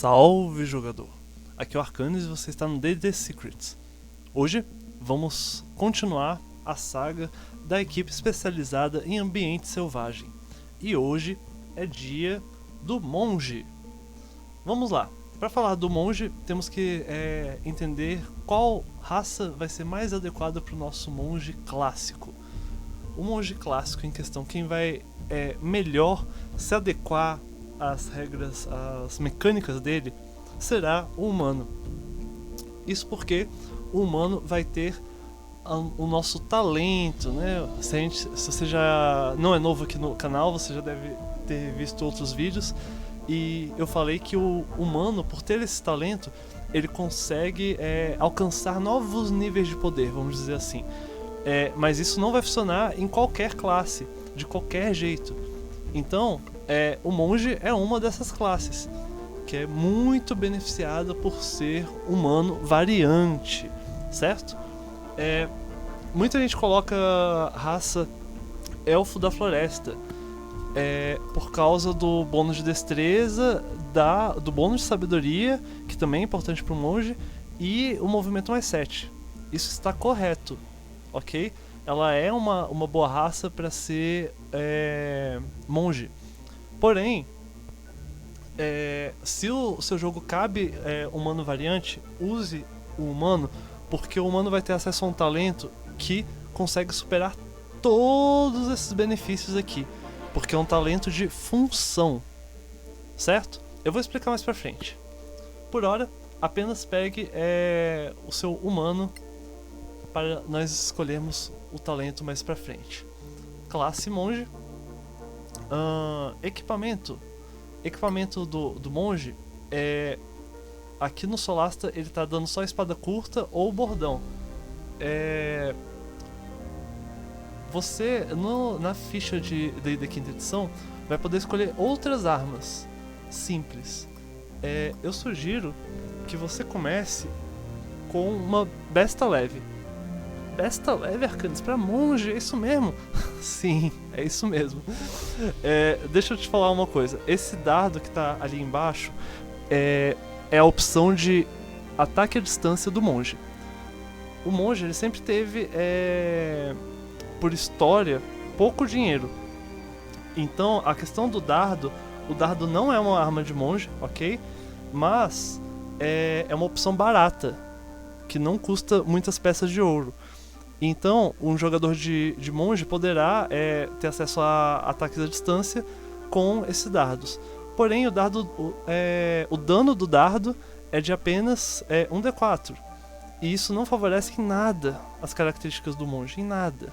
Salve, jogador! Aqui é o Arcanis e você está no D&D Secrets. Hoje vamos continuar a saga da equipe especializada em ambiente selvagem. E hoje é dia do monge. Vamos lá. Para falar do monge, temos que entender qual raça vai ser mais adequada para o nosso monge clássico. O monge clássico em questão, quem vai melhor se adequar às regras, às mecânicas dele, será o humano. Isso porque o humano vai ter o nosso talento, né? Se você já não é novo aqui no canal, você já deve ter visto outros vídeos. E eu falei que o humano, por ter esse talento, ele consegue alcançar novos níveis de poder, vamos dizer assim. Mas isso não vai funcionar em qualquer classe, de qualquer jeito. Então, o monge é uma dessas classes, que é muito beneficiada por ser humano variante, certo? Muita gente coloca raça elfo da floresta, por causa do bônus de destreza, do bônus de sabedoria, que também é importante para o monge, e o movimento mais 7. Isso está correto, ok? Ela é uma boa raça para ser monge. Porém, se o seu jogo cabe humano variante, use o humano, porque o humano vai ter acesso a um talento que consegue superar todos esses benefícios aqui, porque é um talento de função, certo? Eu vou explicar mais pra frente. Por hora, apenas pegue o seu humano para nós escolhermos o talento mais pra frente. Classe monge. Equipamento do monge aqui no Solasta ele tá dando só espada curta ou bordão. Você na ficha de quinta edição vai poder escolher outras armas simples. Eu sugiro que você comece com uma besta leve. Besta leve, Arcanis, pra monge, é isso mesmo? Sim, é isso mesmo. Deixa eu te falar uma coisa. Esse dardo que tá ali embaixo é a opção de ataque à distância do monge. O monge ele sempre teve, por história, pouco dinheiro. Então, a questão do dardo, o dardo não é uma arma de monge, ok? Mas é uma opção barata, que não custa muitas peças de ouro. Então, um jogador de monge poderá ter acesso a ataques à distância com esses dardos. Porém, o dano do dardo é de apenas 1d4. E isso não favorece em nada as características do monge, em nada.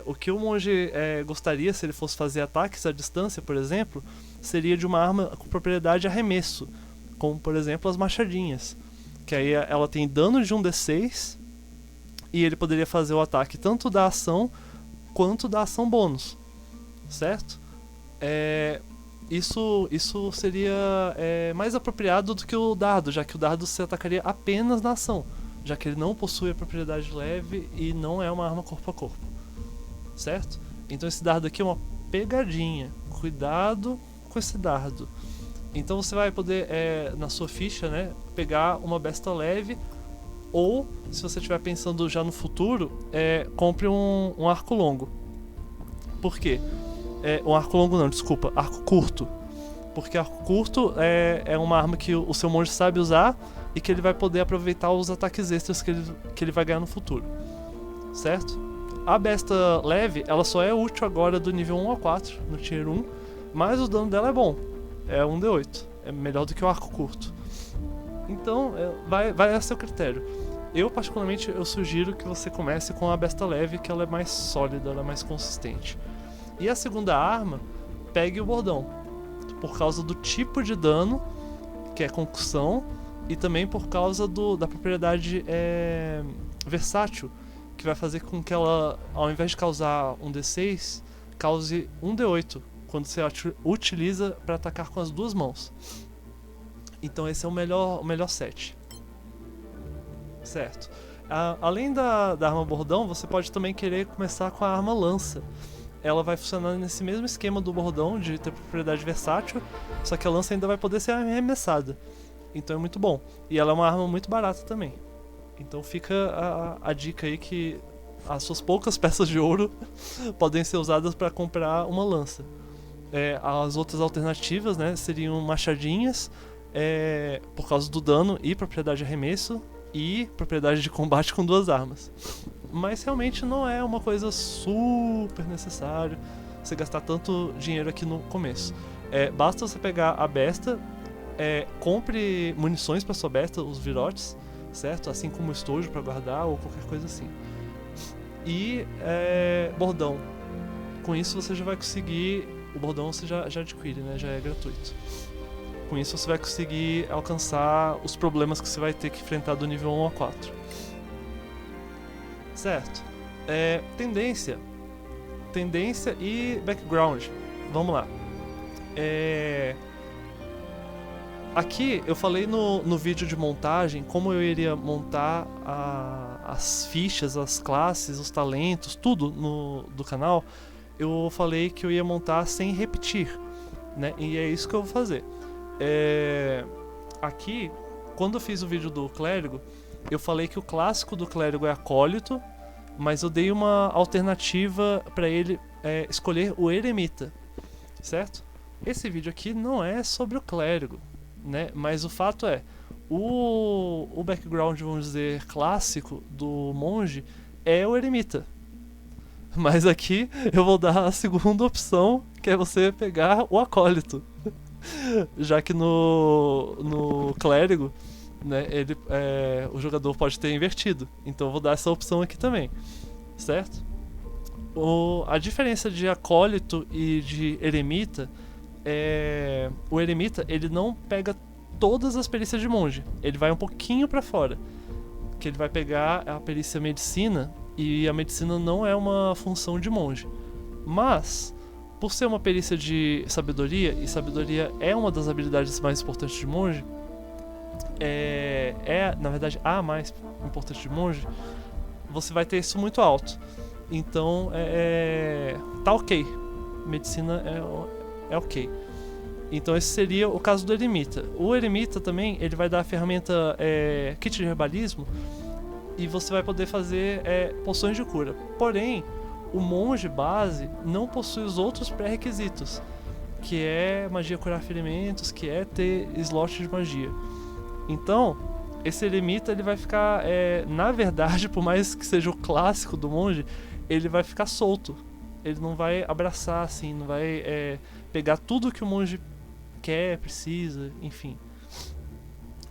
O que o monge gostaria, se ele fosse fazer ataques à distância, por exemplo, seria de uma arma com propriedade arremesso, como, por exemplo, as machadinhas. Que aí ela tem dano de 1d6... e ele poderia fazer o ataque tanto da ação quanto da ação bônus, certo? Isso seria mais apropriado do que o dardo, já que o dardo se atacaria apenas na ação, já que ele não possui a propriedade leve e não é uma arma corpo a corpo, certo? Então esse dardo aqui é uma pegadinha, cuidado com esse dardo. Então você vai poder, na sua ficha, né, pegar uma besta leve. Ou, se você estiver pensando já no futuro, compre um arco longo. Por quê? Um arco longo não, desculpa, arco curto. Porque arco curto é uma arma que o seu monge sabe usar e que ele vai poder aproveitar os ataques extras que ele vai ganhar no futuro. Certo? A besta leve, ela só é útil agora do nível 1 a 4, no tier 1, mas o dano dela é bom. É 1d8, é melhor do que o arco curto. Então, vai a seu critério. Eu, particularmente, sugiro que você comece com a besta leve, que ela é mais sólida, ela é mais consistente. E a segunda arma, pegue o bordão, por causa do tipo de dano, que é concussão, e também por causa da propriedade versátil, que vai fazer com que ela, ao invés de causar 1d6, cause 1d8, quando você utiliza para atacar com as duas mãos. Então esse é o melhor set. Certo. Além da arma bordão, você pode também querer começar com a arma lança. ela vai funcionar nesse mesmo esquema do bordão de ter propriedade versátil, só que a lança ainda vai poder ser arremessada. Então é muito bom. E ela é uma arma muito barata também. Então fica a dica aí que as suas poucas peças de ouro podem ser usadas para comprar uma lança. As outras alternativas, né, seriam machadinhas, por causa do dano e propriedade de arremesso e propriedade de combate com 2 armas. Mas realmente não é uma coisa super necessária você gastar tanto dinheiro aqui no começo. Basta você pegar a besta, compre munições para sua besta, os virotes, certo? Assim como estojo para guardar ou qualquer coisa assim. E bordão. Com isso você já vai conseguir... O bordão você já adquire, né? Já é gratuito. Com isso você vai conseguir alcançar os problemas que você vai ter que enfrentar do nível 1 a 4. Certo. Tendência e background. Vamos lá. Aqui eu falei no vídeo de montagem como eu iria montar as fichas, as classes, os talentos, tudo do canal. Eu falei que eu ia montar sem repetir, né? E é isso que eu vou fazer. Aqui, quando eu fiz o vídeo do clérigo, eu falei que o clássico do clérigo é acólito, mas eu dei uma alternativa para ele escolher o eremita, certo? Esse vídeo aqui não é sobre o clérigo, né? Mas o fato é, o background, vamos dizer, clássico do monge é o eremita. Mas aqui eu vou dar a segunda opção, que é você pegar o acólito. Já que no clérigo, né, o jogador pode ter invertido. Então eu vou dar essa opção aqui também, certo? A diferença de acólito e de eremita o eremita, ele não pega todas as perícias de monge. Ele vai um pouquinho pra fora. Que ele vai pegar a perícia medicina, e a medicina não é uma função de monge. Mas, por ser uma perícia de sabedoria, e sabedoria é uma das habilidades mais importantes de monge, na verdade a mais importante de monge, você vai ter isso muito alto. Então, tá ok. Medicina é ok. Então esse seria o caso do eremita. O eremita também, ele vai dar a ferramenta kit de herbalismo, e você vai poder fazer poções de cura. Porém, o monge base não possui os outros pré-requisitos, que é magia curar ferimentos, que é ter slot de magia. Então, esse eremita, ele vai ficar, na verdade, por mais que seja o clássico do monge, ele vai ficar solto. Ele não vai abraçar, assim, não vai pegar tudo que o monge quer, precisa, enfim.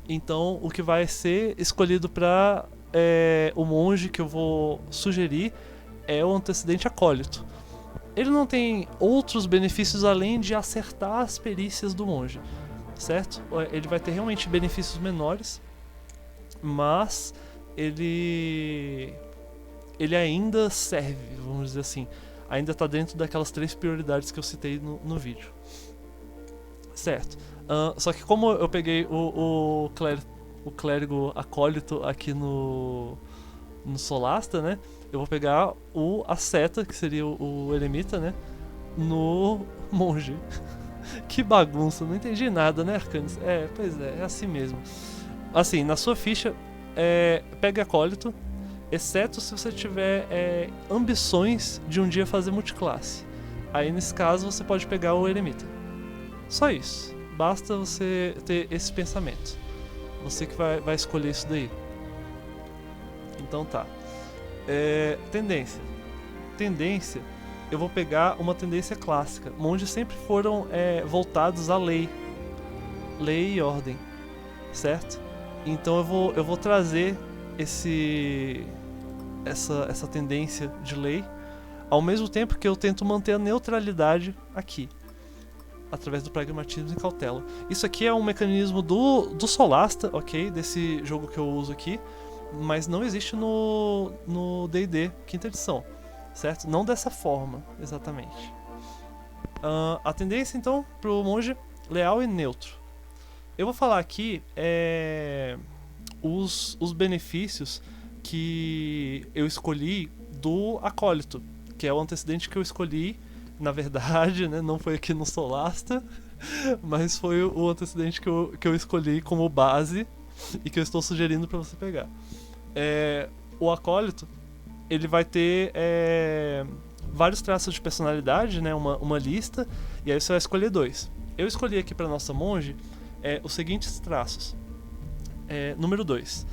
Então, o que vai ser escolhido para o monge que eu vou sugerir é o antecedente acólito. Ele não tem outros benefícios além de acertar as perícias do monge, certo? Ele vai ter realmente benefícios menores, mas ele ainda serve, vamos dizer assim. Ainda está dentro daquelas 3 prioridades que eu citei no vídeo. Certo. Só que como eu peguei o clérigo acólito aqui no Solasta, né? Eu vou pegar a seta, que seria o eremita, né? No monge. Que bagunça, não entendi nada, né, Arcanis? Pois é assim mesmo. Assim, na sua ficha, pegue acólito, exceto se você tiver ambições de um dia fazer multiclasse. Aí, nesse caso, você pode pegar o eremita. Só isso. Basta você ter esse pensamento. Você que vai escolher isso daí. Então tá. Tendência. Eu vou pegar uma tendência clássica. Monges sempre foram voltados à lei. Lei e ordem. Certo? Então eu vou trazer essa tendência de lei, ao mesmo tempo que eu tento manter a neutralidade aqui, através do pragmatismo e cautela. Isso aqui é um mecanismo do Solasta, ok? Desse jogo que eu uso aqui, mas não existe no D&D quinta edição, certo? Não dessa forma, exatamente. A tendência, então, pro monge leal e neutro. Eu vou falar aqui os benefícios que eu escolhi do acólito, que é o antecedente que eu escolhi na verdade, né, não foi aqui no Solasta, mas foi o antecedente que eu escolhi como base e que eu estou sugerindo para você pegar. O Acólito, ele vai ter vários traços de personalidade, né, uma lista, e aí você vai escolher 2. Eu escolhi aqui para nossa monge os seguintes traços. Número 2.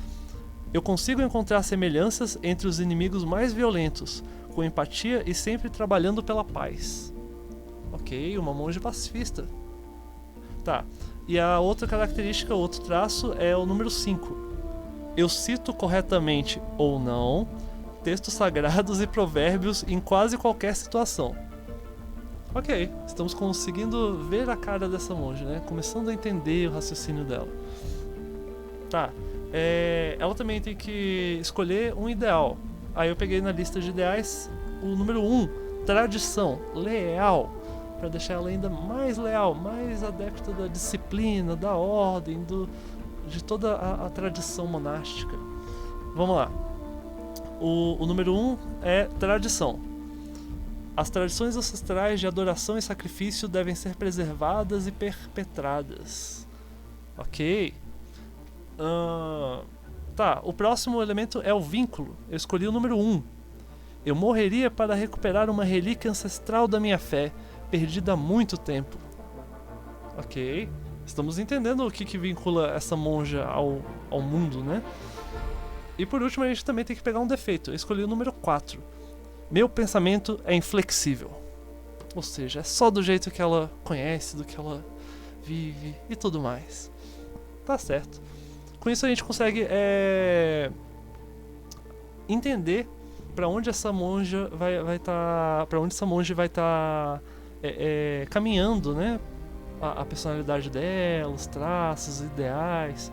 Eu consigo encontrar semelhanças entre os inimigos mais violentos, com empatia e sempre trabalhando pela paz. Ok, uma monge pacifista. Tá, e a outra característica, outro traço, é o número 5. Eu cito corretamente ou não textos sagrados e provérbios em quase qualquer situação. Ok, estamos conseguindo ver a cara dessa monge, né? Começando a entender o raciocínio dela. Tá, ela também tem que escolher um ideal. Aí eu peguei na lista de ideais o número 1, tradição, leal, para deixar ela ainda mais leal, mais adepta da disciplina, da ordem, de toda a tradição monástica. Vamos lá. O número 1 é tradição. As tradições ancestrais de adoração e sacrifício devem ser preservadas e perpetradas. Ok. Tá, o próximo elemento é o vínculo. Eu escolhi o número 1. Eu morreria para recuperar uma relíquia ancestral da minha fé, perdida há muito tempo. Ok. Estamos entendendo o que vincula essa monja ao mundo, né? E por último, a gente também tem que pegar um defeito. Eu escolhi o número 4. Meu pensamento é inflexível. Ou seja, é só do jeito que ela conhece, do que ela vive e tudo mais. Tá certo. Com isso a gente consegue entender para onde essa monja vai estar, para onde essa monja vai estar caminhando, né? A personalidade dela, os traços, os ideais.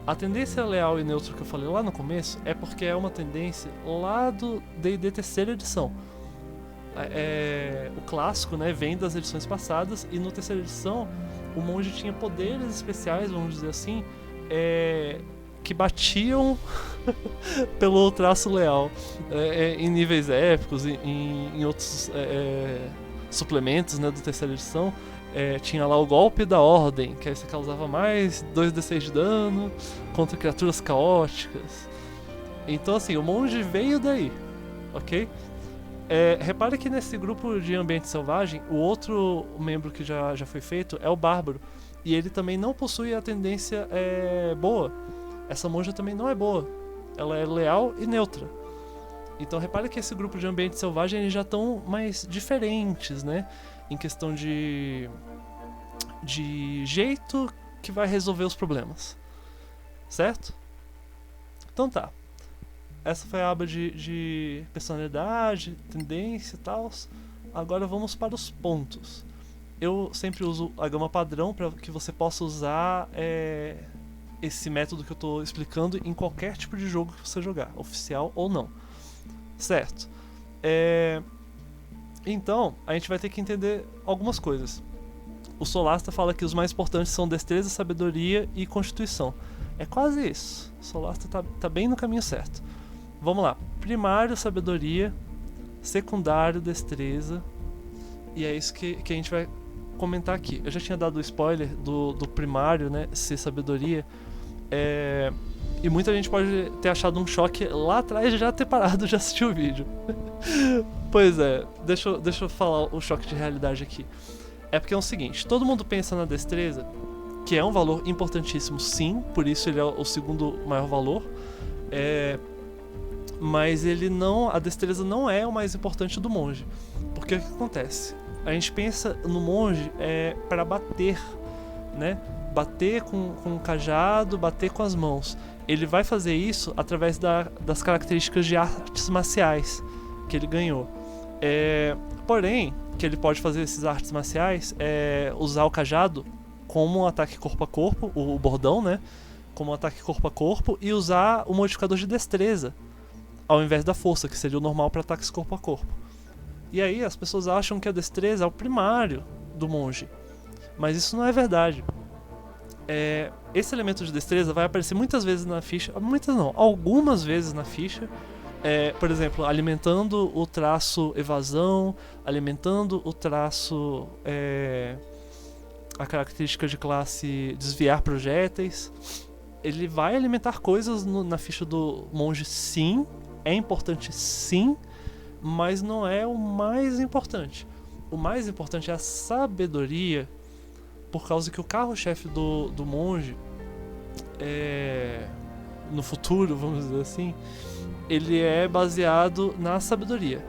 A tendência leal e neutro que eu falei lá no começo é porque é uma tendência lá do D&D terceira edição. O clássico, né, vem das edições passadas, e no terceira edição o monge tinha poderes especiais, vamos dizer assim, que batiam pelo traço leal em níveis épicos, em outros suplementos, né, do terceira edição. Tinha lá o golpe da ordem, que aí você causava mais 2d6 de dano contra criaturas caóticas. Então assim, o monge veio daí, ok? Repare que nesse grupo de ambiente selvagem, o outro membro que já foi feito é o bárbaro, e ele também não possui a tendência boa. Essa monja também não é boa, ela é leal e neutra. Então repare que esse grupo de ambiente selvagem eles já estão mais diferentes, né? Em questão de jeito que vai resolver os problemas. Certo? Então tá. Essa foi a aba de personalidade, tendência e tal. Agora vamos para os pontos. Eu sempre uso a gama padrão para que você possa usar esse método que eu estou explicando em qualquer tipo de jogo que você jogar, oficial ou não. Certo? Então, a gente vai ter que entender algumas coisas. O Solasta fala que os mais importantes são destreza, sabedoria e constituição. É quase isso. O Solasta tá bem no caminho certo. Vamos lá. Primário, sabedoria. Secundário, destreza. E é isso que a gente vai comentar aqui. Eu já tinha dado o spoiler do primário, né? Ser sabedoria. E muita gente pode ter achado um choque lá atrás de já ter parado de assistir o vídeo. Pois é, deixa eu falar o choque de realidade aqui. É porque é o seguinte, todo mundo pensa na destreza, que é um valor importantíssimo sim, por isso ele é o segundo maior valor, mas a destreza não é o mais importante do monge. Porque o que acontece? A gente pensa no monge para bater, né? Bater com o cajado, bater com as mãos. Ele vai fazer isso através das características de artes marciais que ele ganhou. Porém, que ele pode fazer esses artes marciais usar o cajado como um ataque corpo a corpo, o bordão, né? Como um ataque corpo a corpo, e usar o modificador de destreza ao invés da força, que seria o normal para ataques corpo a corpo. E aí as pessoas acham que a destreza é o primário do monge, mas isso não é verdade. Esse elemento de destreza vai aparecer muitas vezes na ficha, muitas não, algumas vezes na ficha, Por exemplo, alimentando o traço evasão, alimentando o traço, a característica de classe desviar projéteis. Ele vai alimentar coisas na ficha do monge, sim. É importante, sim, mas não é o mais importante. O mais importante é a sabedoria, por causa que o carro-chefe do monge, no futuro, vamos dizer assim, ele é baseado na sabedoria.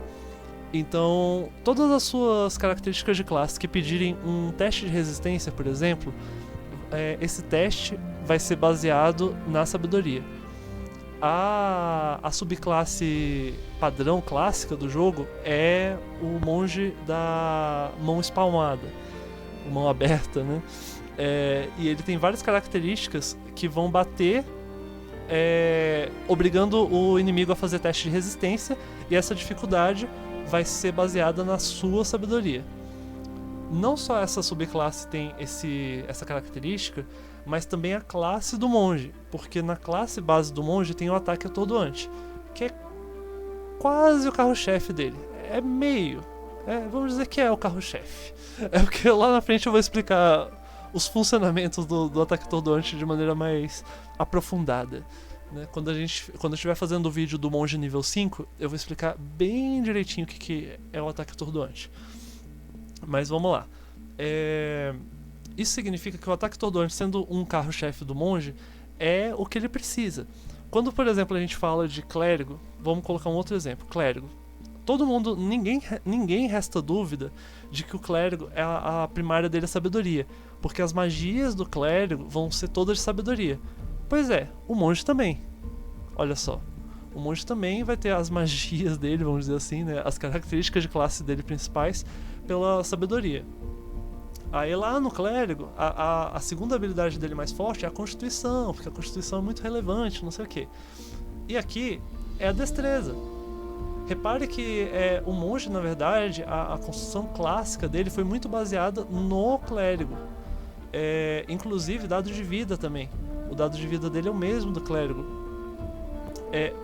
Então, todas as suas características de classe que pedirem um teste de resistência, por exemplo, esse teste vai ser baseado na sabedoria. A subclasse padrão clássica do jogo é o monge da mão espalmada, mão aberta, né? E ele tem várias características que vão bater, obrigando o inimigo a fazer teste de resistência, e essa dificuldade vai ser baseada na sua sabedoria. Não só essa subclasse tem essa característica, mas também a classe do monge, porque na classe base do monge tem o ataque atordoante, que é quase o carro-chefe dele. É meio, vamos dizer que é o carro-chefe. É porque lá na frente eu vou explicar os funcionamentos do ataque atordoante de maneira mais aprofundada, né? Quando eu estiver fazendo o vídeo do monge nível 5, eu vou explicar bem direitinho o que é o ataque atordoante. Mas vamos lá. Isso significa que o ataque atordoante, sendo um carro-chefe do monge, é o que ele precisa. Quando, por exemplo, a gente fala de clérigo, vamos colocar um outro exemplo, clérigo. Todo mundo, ninguém resta dúvida de que o clérigo, a primária dele é sabedoria, porque as magias do clérigo vão ser todas de sabedoria. Pois é, o monge também. Olha só, o monge também vai ter as magias dele, vamos dizer assim, né, as características de classe dele principais pela sabedoria. Aí lá no clérigo, a segunda habilidade dele mais forte é a constituição, porque a constituição é muito relevante, não sei o que. E aqui é a destreza. Repare que o monge, na verdade, a construção clássica dele foi muito baseada no clérigo. Inclusive dado de vida também. O dado de vida dele é o mesmo do clérigo.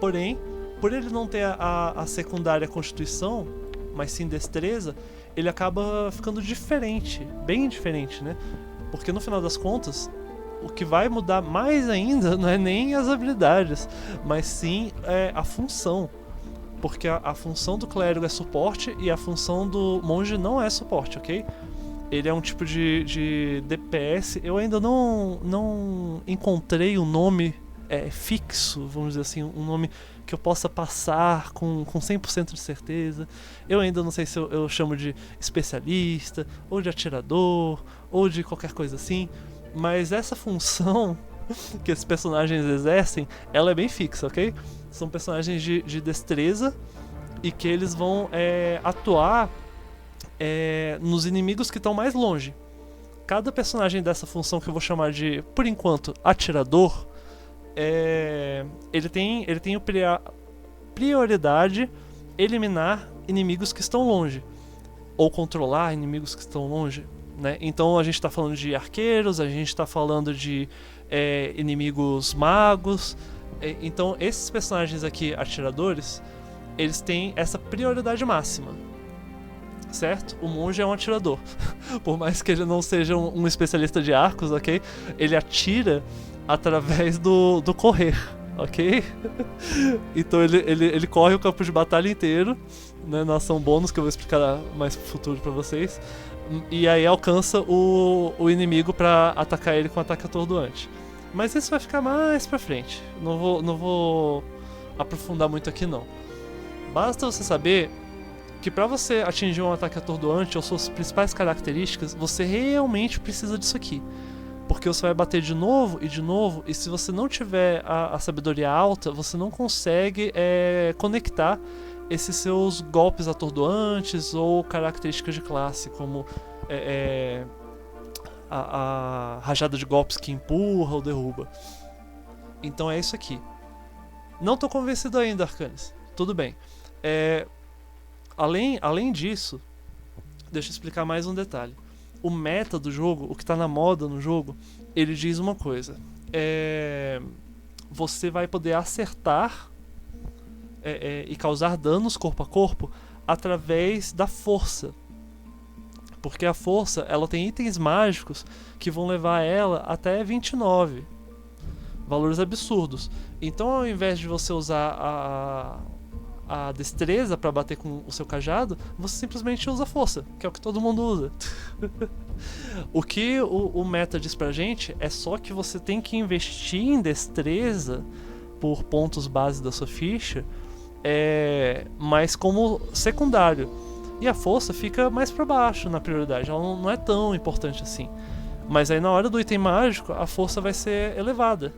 Porém, por ele não ter a secundária constituição, mas sim destreza, ele acaba ficando diferente, bem diferente, né? Porque no final das contas, o que vai mudar mais ainda não é nem as habilidades, mas sim a função. Porque a função do clérigo é suporte e a função do monge não é suporte, ok? Ele é um tipo de DPS. Eu ainda não encontrei um nome fixo, vamos dizer assim, um nome que eu possa passar com 100% de certeza. Eu ainda não sei se eu chamo de especialista, ou de atirador, ou de qualquer coisa assim, mas essa função que esses personagens exercem, ela é bem fixa, ok? São personagens de destreza e que eles vão atuar nos inimigos que estão mais longe. Cada personagem dessa função, que eu vou chamar de, por enquanto, atirador, ele tem prioridade eliminar inimigos que estão longe, ou controlar inimigos que estão longe, né? Então a gente está falando de arqueiros, a gente está falando de inimigos magos. Então esses personagens aqui, atiradores, eles têm essa prioridade máxima, certo? O monge é um atirador. Por mais que ele não seja um especialista de arcos, ok? Ele atira através do correr, ok? Então ele corre o campo de batalha inteiro, né, na ação bônus, que eu vou explicar mais pro futuro pra vocês, e aí alcança o inimigo pra atacar ele com ataque atordoante. Mas isso vai ficar mais pra frente, não vou aprofundar muito aqui não. Basta você saber que pra você atingir um ataque atordoante ou suas principais características, você realmente precisa disso aqui. Porque você vai bater de novo, e se você não tiver a sabedoria alta, você não consegue conectar esses seus golpes atordoantes ou características de classe, como a rajada de golpes que empurra ou derruba. Então é isso aqui. Não tô convencido ainda, Arcanis. Tudo bem. Além disso, deixa eu explicar mais um detalhe. O meta do jogo, o que tá na moda no jogo, ele diz uma coisa. Você vai poder acertar e causar danos corpo a corpo através da força. Porque a força, ela tem itens mágicos que vão levar ela até 29. Valores absurdos. Então, ao invés de você usar a destreza para bater com o seu cajado, você simplesmente usa força, que é o que todo mundo usa. O que o meta diz pra gente é só que você tem que investir em destreza por pontos base da sua ficha, mas como secundário. E a força fica mais pra baixo na prioridade, ela não é tão importante assim. Mas aí na hora do item mágico, a força vai ser elevada,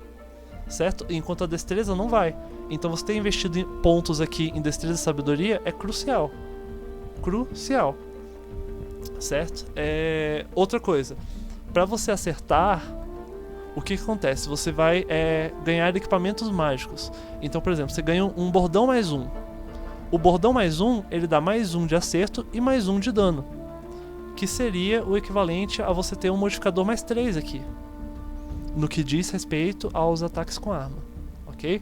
certo? Enquanto a destreza não vai. Então você ter investido em pontos aqui em destreza e sabedoria é crucial. Crucial. Certo? Outra coisa. Pra você acertar, o que acontece? Você vai ganhar equipamentos mágicos. Então, por exemplo, você ganha um bordão mais 1. O bordão mais 1, ele dá mais 1 de acerto e mais 1 de dano. Que seria o equivalente a você ter um modificador mais 3 aqui. No que diz respeito aos ataques com arma. Ok?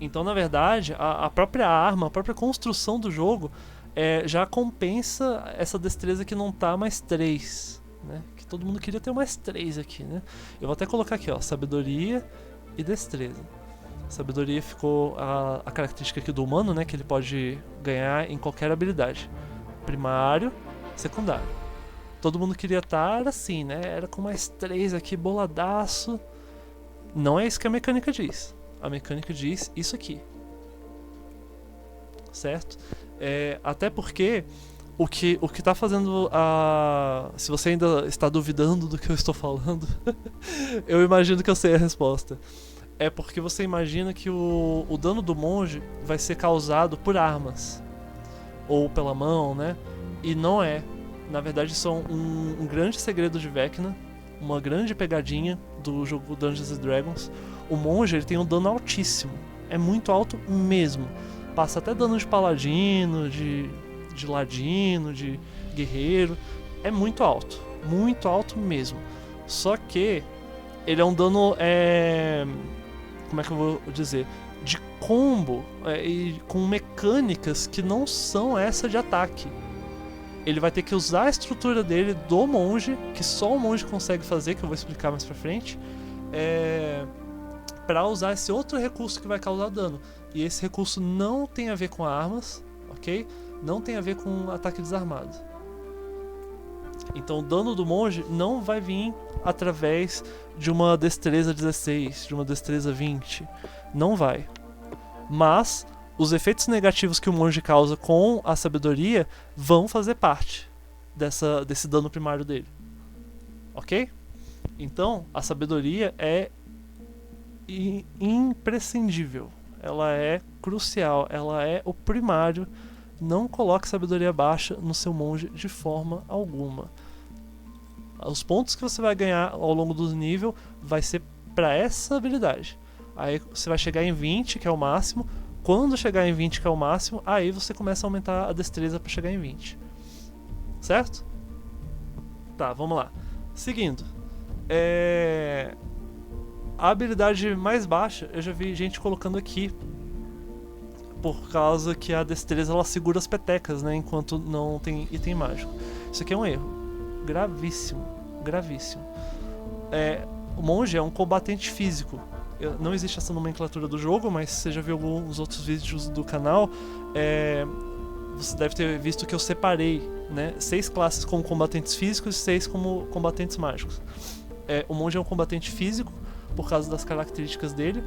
Então, na verdade, a própria arma, a própria construção do jogo já compensa essa destreza que não tá mais 3, né? Que todo mundo queria ter mais 3 aqui, né? Eu vou até colocar aqui, ó, sabedoria e destreza. Sabedoria ficou a característica aqui do humano, né? Que ele pode ganhar em qualquer habilidade. Primário, secundário. Todo mundo queria estar assim, né? Era com mais 3 aqui, boladaço. Não é isso que a mecânica diz. A mecânica diz isso aqui. Certo? Até porque o que tá fazendo se você ainda está duvidando do que eu estou falando, eu imagino que eu sei a resposta. É porque você imagina que o dano do monge vai ser causado por armas. Ou pela mão, né? E não é. Na verdade, isso é um grande segredo de Vecna. Uma grande pegadinha do jogo Dungeons & Dragons. O monge, ele tem um dano altíssimo. É muito alto mesmo. Passa até dano de paladino, de ladino, de guerreiro. É muito alto. Muito alto mesmo. Só que ele é um dano... como é que eu vou dizer? De combo e com mecânicas que não são essa de ataque. Ele vai ter que usar a estrutura dele do monge, que só o monge consegue fazer, que eu vou explicar mais pra frente, pra usar esse outro recurso que vai causar dano. E esse recurso não tem a ver com armas, ok? Não tem a ver com ataque desarmado. Então o dano do monge não vai vir através de uma destreza 16, de uma destreza 20. Não vai. Mas os efeitos negativos que o monge causa com a sabedoria vão fazer parte desse dano primário dele. Ok? Então, a sabedoria é imprescindível. Ela é crucial. Ela é o primário. Não coloque sabedoria baixa no seu monge de forma alguma. Os pontos que você vai ganhar ao longo do nível vai ser para essa habilidade. Aí você vai chegar em 20, que é o máximo. Quando chegar em 20, que é o máximo, aí você começa a aumentar a destreza para chegar em 20. Certo? Tá, vamos lá. Seguindo. A habilidade mais baixa, eu já vi gente colocando aqui. Por causa que a destreza ela segura as petecas, né? Enquanto não tem item mágico. Isso aqui é um erro. Gravíssimo. Gravíssimo. O monge é um combatente físico. Não existe essa nomenclatura do jogo, mas você já viu alguns outros vídeos do canal. Você deve ter visto que eu separei, né, 6 classes como combatentes físicos e 6 como combatentes mágicos. O monge é um combatente físico, por causa das características dele.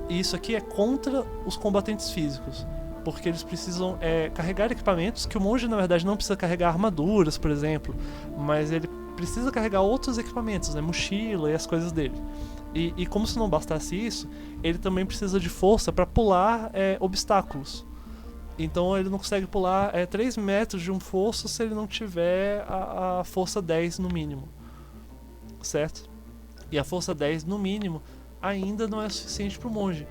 E isso aqui é contra os combatentes físicos, porque eles precisam carregar equipamentos que o monge na verdade não precisa carregar armaduras, por exemplo, mas ele precisa carregar outros equipamentos, né, mochila e as coisas dele. E como se não bastasse isso, ele também precisa de força para pular obstáculos. Então ele não consegue pular 3 metros de um fosso se ele não tiver a força 10 no mínimo, certo? E a força 10 no mínimo ainda não é suficiente para o monge,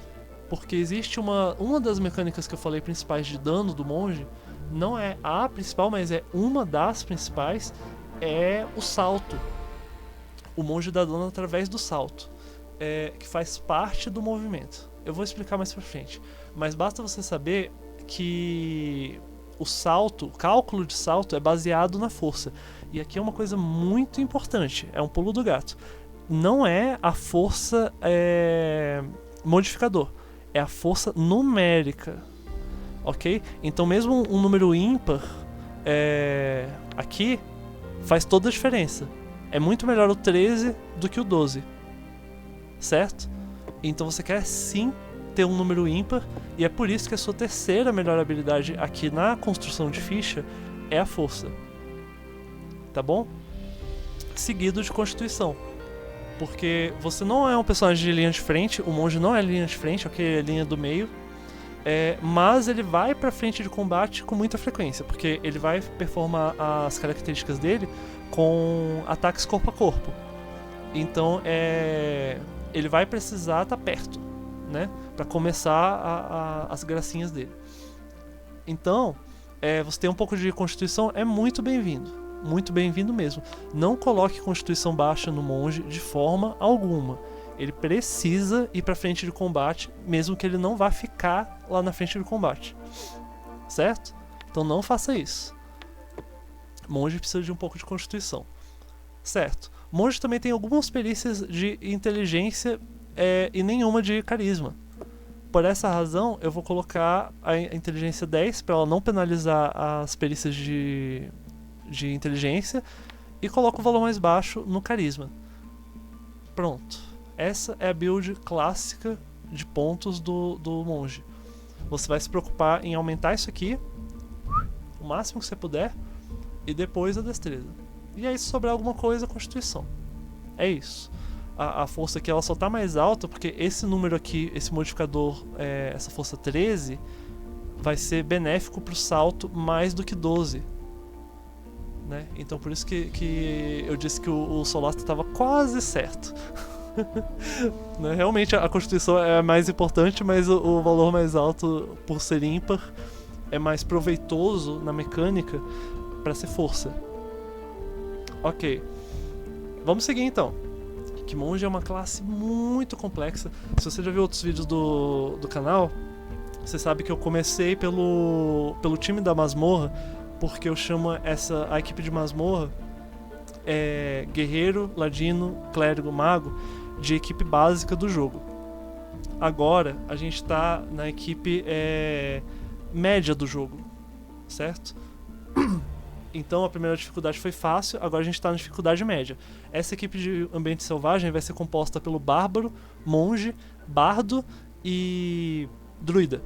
porque existe uma das mecânicas que eu falei principais de dano do monge, não é a principal, mas é uma das principais, é o salto. O monge dá dano através do salto, que faz parte do movimento. Eu vou explicar mais pra frente. Mas basta você saber que o cálculo de salto é baseado na força. E aqui é uma coisa muito importante, é um pulo do gato. Não é a força modificador, é a força numérica, ok? Então mesmo um número ímpar aqui faz toda a diferença. É muito melhor o 13 do que o 12, certo? Então você quer sim ter um número ímpar, e é por isso que a sua terceira melhor habilidade aqui na construção de ficha é a força, tá bom? Seguido de constituição, porque você não é um personagem de linha de frente, o monge não é linha de frente, ok, é linha do meio, mas ele vai pra frente de combate com muita frequência, porque ele vai performar as características dele com ataques corpo a corpo. Então ele vai precisar estar perto, né, para começar as gracinhas dele. Então, você ter um pouco de constituição é muito bem-vindo mesmo. Não coloque constituição baixa no monge de forma alguma. Ele precisa ir para frente de combate, mesmo que ele não vá ficar lá na frente de combate, certo? Então não faça isso. Monge precisa de um pouco de constituição, certo? Monge também tem algumas perícias de inteligência e nenhuma de carisma. Por essa razão, eu vou colocar a inteligência 10 para ela não penalizar as perícias de inteligência, e coloco o valor mais baixo no carisma. Pronto. Essa é a build clássica de pontos do monge. Você vai se preocupar em aumentar isso aqui o máximo que você puder, e depois a destreza. E aí, se sobrar alguma coisa, a constituição. É isso. A força aqui ela só tá mais alta porque esse número aqui, esse modificador, essa força 13, vai ser benéfico pro salto mais do que 12. Né? Então por isso que eu disse que o Solasta estava quase certo. Né? Realmente a constituição é a mais importante, mas o valor mais alto, por ser ímpar, é mais proveitoso na mecânica para ser força. Ok, vamos seguir então. Que monge é uma classe muito complexa. Se você já viu outros vídeos do canal, você sabe que eu comecei pelo time da masmorra, porque eu chamo a equipe de masmorra guerreiro, ladino, clérigo, mago, de equipe básica do jogo. Agora a gente tá na equipe média do jogo, certo? Então a primeira dificuldade foi fácil, agora a gente tá na dificuldade média. Essa equipe de ambiente selvagem vai ser composta pelo bárbaro, monge, bardo e druida,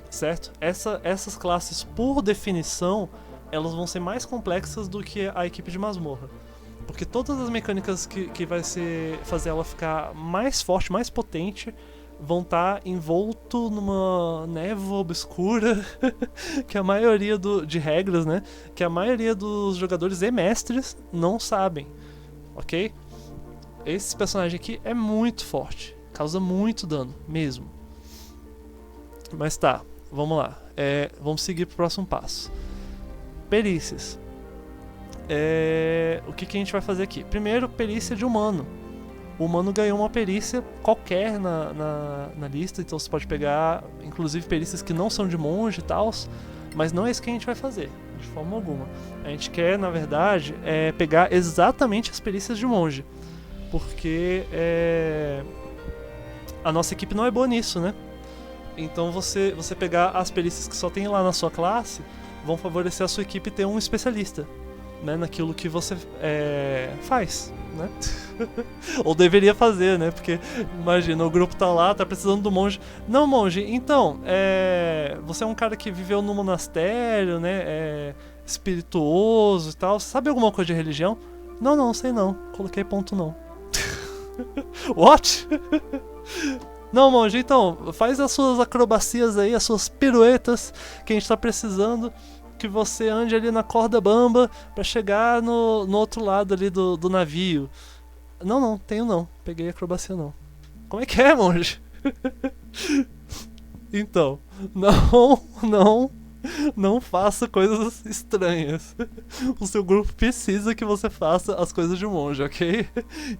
certo? Essas classes, por definição, elas vão ser mais complexas do que a equipe de masmorra, porque todas as mecânicas que vai fazer ela ficar mais forte, mais potente, vão estar envolto numa névoa obscura que a maioria de regras, né, que a maioria dos jogadores e mestres não sabem, ok? Esse personagem aqui é muito forte, causa muito dano mesmo. Mas tá, vamos lá, vamos seguir pro próximo passo. Perícias. O que a gente vai fazer aqui? Primeiro, perícia de humano. O humano ganhou uma perícia qualquer na lista, então você pode pegar, inclusive, perícias que não são de monge e tal, mas não é isso que a gente vai fazer, de forma alguma. A gente quer, na verdade, pegar exatamente as perícias de monge, porque a nossa equipe não é boa nisso, né? Então você pegar as perícias que só tem lá na sua classe vão favorecer a sua equipe ter um especialista, né, naquilo que você faz, né? Ou deveria fazer, né? Porque imagina, o grupo tá lá, tá precisando do monge. Não, monge, então, você é um cara que viveu no monastério, né? Espirituoso e tal. Sabe alguma coisa de religião? Não, sei não. Coloquei ponto não. What? Não, monge, então, faz as suas acrobacias aí, as suas piruetas que a gente tá precisando. Que você ande ali na corda bamba pra chegar no outro lado ali do navio. Não, tenho não. Peguei acrobacia não. Como é que é, monge? Então, não faça coisas estranhas. O seu grupo precisa que você faça as coisas de um monge, ok?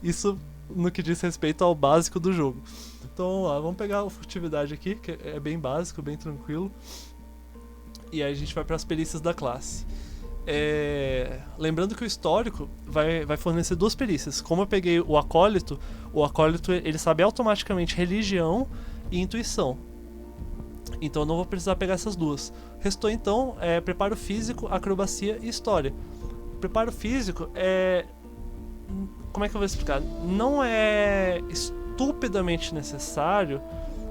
Isso no que diz respeito ao básico do jogo. Então, ó, vamos pegar a furtividade aqui, que é bem básico, bem tranquilo. E aí a gente vai para as perícias da classe. Lembrando que o histórico vai fornecer 2 perícias. Como eu peguei o acólito ele sabe automaticamente religião e intuição. Então eu não vou precisar pegar essas 2. Restou então preparo físico, acrobacia e história. Preparo físico como é que eu vou explicar? Não é estupidamente necessário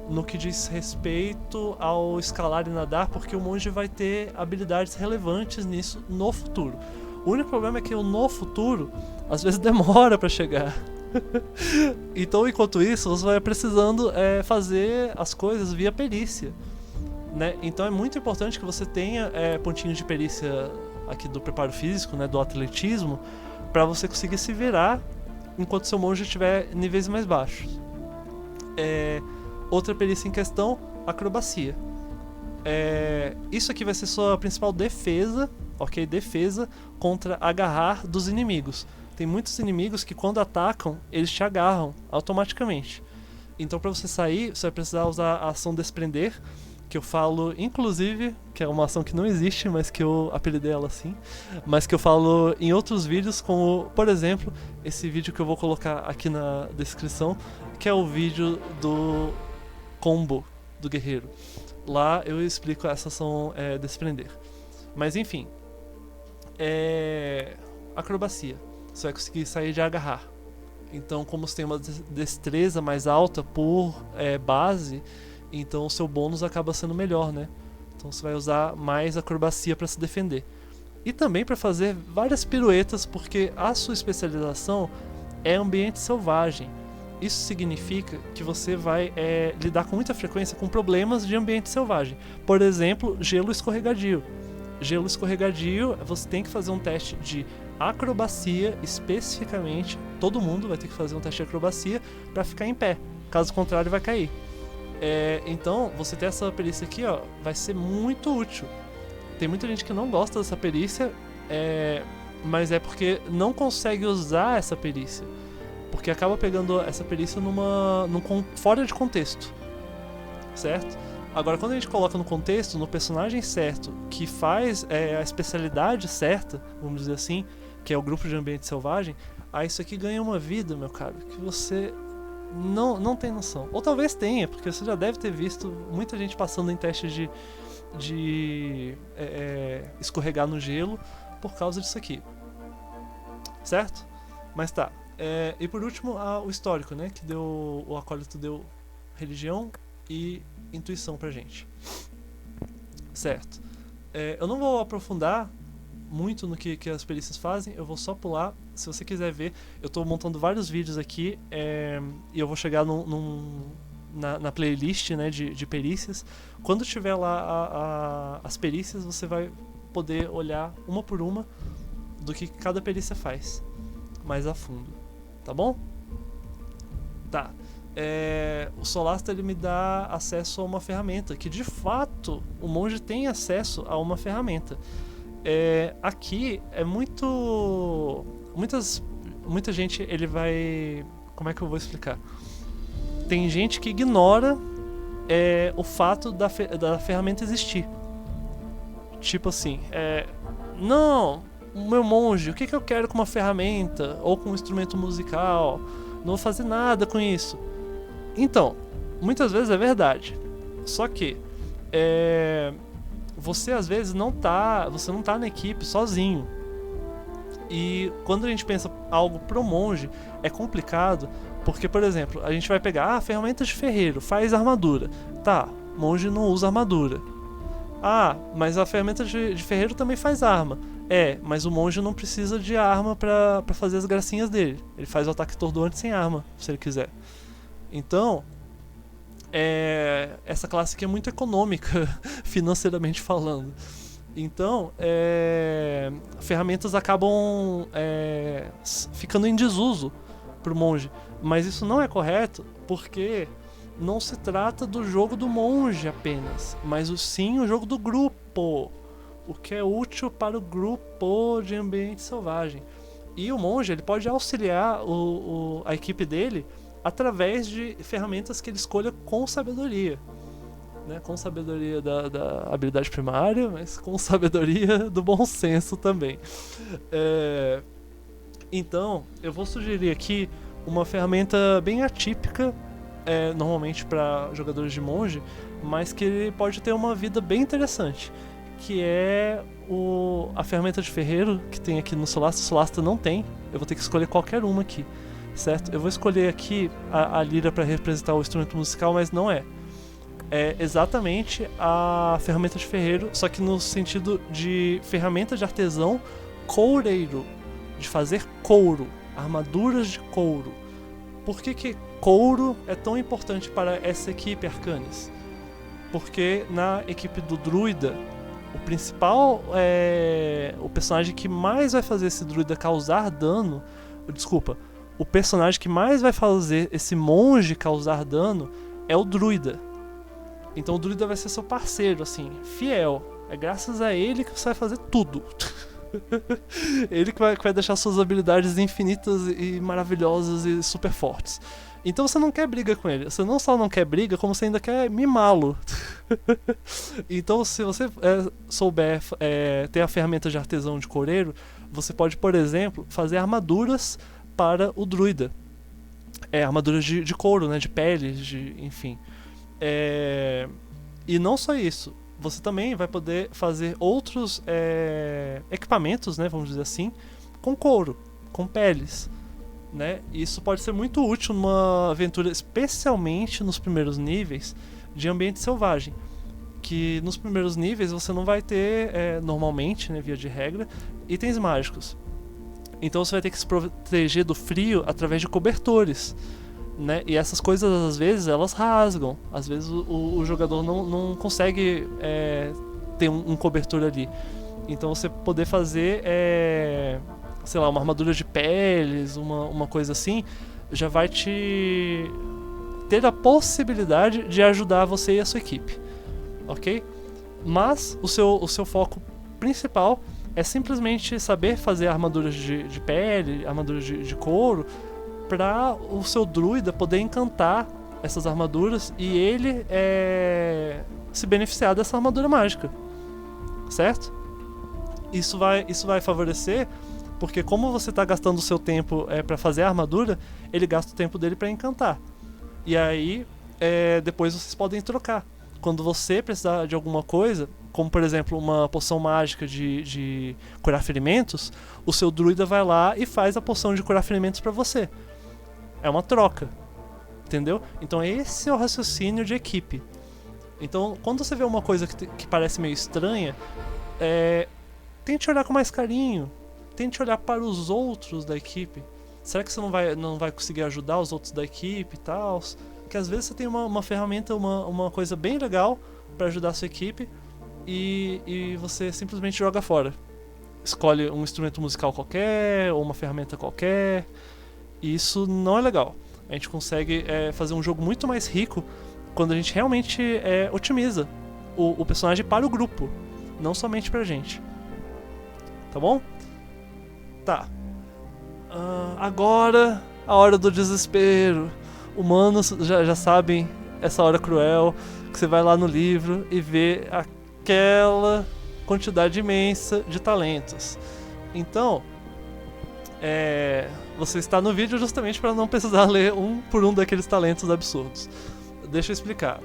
no que diz respeito ao escalar e nadar, porque o monge vai ter habilidades relevantes nisso no futuro. O único problema é que no futuro, às vezes demora para chegar. Então, enquanto isso, você vai precisando fazer as coisas via perícia, né? Então é muito importante que você tenha pontinhos de perícia aqui do preparo físico, né, do atletismo, para você conseguir se virar enquanto seu monge estiver níveis mais baixos. Outra perícia em questão, acrobacia. Isso aqui vai ser sua principal defesa, ok? Defesa contra agarrar dos inimigos. Tem muitos inimigos que quando atacam, eles te agarram automaticamente. Então para você sair, você vai precisar usar a ação desprender, que eu falo, inclusive, que é uma ação que não existe, mas que eu apelidei ela assim, mas que eu falo em outros vídeos, como, por exemplo, esse vídeo que eu vou colocar aqui na descrição, que é o vídeo do combo do guerreiro. Lá eu explico essa ação desprender. Mas enfim, acrobacia. Você vai conseguir sair de agarrar. Então, como você tem uma destreza mais alta por base, então o seu bônus acaba sendo melhor, né? Então você vai usar mais acrobacia para se defender. E também para fazer várias piruetas, porque a sua especialização é ambiente selvagem. Isso significa que você vai lidar com muita frequência com problemas de ambiente selvagem. Por exemplo, gelo escorregadio. Gelo escorregadio, você tem que fazer um teste de acrobacia especificamente. Todo mundo vai ter que fazer um teste de acrobacia para ficar em pé. Caso contrário, vai cair. Então, você ter essa perícia aqui, ó, vai ser muito útil. Tem muita gente que não gosta dessa perícia, mas é porque não consegue usar essa perícia. Porque acaba pegando essa perícia fora de contexto, certo? Agora, quando a gente coloca no contexto, no personagem certo, que faz a especialidade certa, vamos dizer assim, que é o grupo de ambiente selvagem, aí isso aqui ganha uma vida, meu caro, que você não tem noção. Ou talvez tenha, porque você já deve ter visto muita gente passando em testes de escorregar no gelo por causa disso aqui, certo? Mas tá. E por último, o histórico, né? Que o acólito deu religião e intuição pra gente. Certo. Eu não vou aprofundar muito no que as perícias fazem, eu vou só pular. Se você quiser ver, eu tô montando vários vídeos aqui e eu vou chegar na playlist, né, de perícias. Quando tiver lá as perícias, você vai poder olhar uma por uma do que cada perícia faz mais a fundo, tá bom? Tá. O Solasta, ele me dá acesso a uma ferramenta, que de fato o monge tem acesso a uma ferramenta. Aqui é muita gente, ele vai... Como é que eu vou explicar? Tem gente que ignora o fato da ferramenta existir. Tipo assim, não, meu monge, o que eu quero com uma ferramenta ou com um instrumento musical? Não vou fazer nada com isso. Então, muitas vezes é verdade. Só que você às vezes não tá na equipe sozinho. E quando a gente pensa algo pro monge, é complicado, porque, por exemplo, a gente vai pegar ferramenta de ferreiro, faz armadura. Tá, monge não usa armadura. Mas a ferramenta de ferreiro também faz arma. Mas o monge não precisa de arma pra fazer as gracinhas dele. Ele faz o ataque atordoante sem arma, se ele quiser. Então, essa classe aqui é muito econômica, financeiramente falando. Então, ferramentas acabam ficando em desuso pro monge. Mas isso não é correto, porque não se trata do jogo do monge apenas, mas sim o jogo do grupo, o que é útil para o grupo de ambiente selvagem. E o monge, ele pode auxiliar a equipe dele através de ferramentas que ele escolha com sabedoria. Né? Com sabedoria da habilidade primária, mas com sabedoria do bom senso também. Então, eu vou sugerir aqui uma ferramenta bem atípica, normalmente para jogadores de monge, mas que ele pode ter uma vida bem interessante, que é a ferramenta de ferreiro que tem aqui no Solasta. O Solasta não tem, eu vou ter que escolher qualquer uma aqui, certo? Eu vou escolher aqui a lira para representar o instrumento musical, mas não é. É exatamente a ferramenta de ferreiro, só que no sentido de ferramenta de artesão coureiro, de fazer couro, armaduras de couro. Por que couro é tão importante para essa equipe Arcanis? Porque na equipe do druida, o principal, o personagem que mais vai fazer esse druida causar dano, o personagem que mais vai fazer esse monge causar dano é o druida. Então o druida vai ser seu parceiro, assim, fiel. É graças a ele que você vai fazer tudo. Ele que vai deixar suas habilidades infinitas e maravilhosas e super fortes. Então você não quer briga com ele. Você não só não quer briga, como você ainda quer mimá-lo. Então se você souber ter a ferramenta de artesão de coureiro, você pode, por exemplo, fazer armaduras para o druida. Armaduras de couro, né, de peles, enfim. E não só isso, você também vai poder fazer outros equipamentos, né, vamos dizer assim, com couro, com peles, né? Isso pode ser muito útil numa aventura, especialmente nos primeiros níveis de ambiente selvagem, que nos primeiros níveis você não vai ter, normalmente, né, via de regra, itens mágicos. Então você vai ter que se proteger do frio através de cobertores. Né? E essas coisas, às vezes, elas rasgam. Às vezes o jogador não consegue ter um cobertor ali. Então você poder fazer, sei lá, uma armadura de peles, uma coisa assim, já vai te ter a possibilidade de ajudar você e a sua equipe. Ok? Mas o seu foco principal é simplesmente saber fazer armaduras de pele, armaduras de couro, para o seu druida poder encantar essas armaduras e ele se beneficiar dessa armadura mágica, certo? Isso vai favorecer, porque como você está gastando o seu tempo para fazer a armadura, ele gasta o tempo dele para encantar. E aí depois vocês podem trocar. Quando você precisar de alguma coisa, como por exemplo uma poção mágica de curar ferimentos, o seu druida vai lá e faz a poção de curar ferimentos para você. É uma troca, entendeu? Então esse é o raciocínio de equipe. Então quando você vê uma coisa que parece meio estranha, tente olhar com mais carinho, tente olhar para os outros da equipe. Será que você não vai conseguir ajudar os outros da equipe e tal? Que às vezes você tem uma ferramenta, uma coisa bem legal para ajudar a sua equipe e você simplesmente joga fora. Escolhe um instrumento musical qualquer ou uma ferramenta qualquer. E isso não é legal. A gente consegue fazer um jogo muito mais rico quando a gente realmente otimiza o personagem para o grupo, não somente pra gente. Tá bom? Tá. Agora, a hora do desespero. Humanos já sabem essa hora cruel, que você vai lá no livro e vê aquela quantidade imensa de talentos. Então, você está no vídeo justamente para não precisar ler um por um daqueles talentos absurdos. Deixa eu explicar.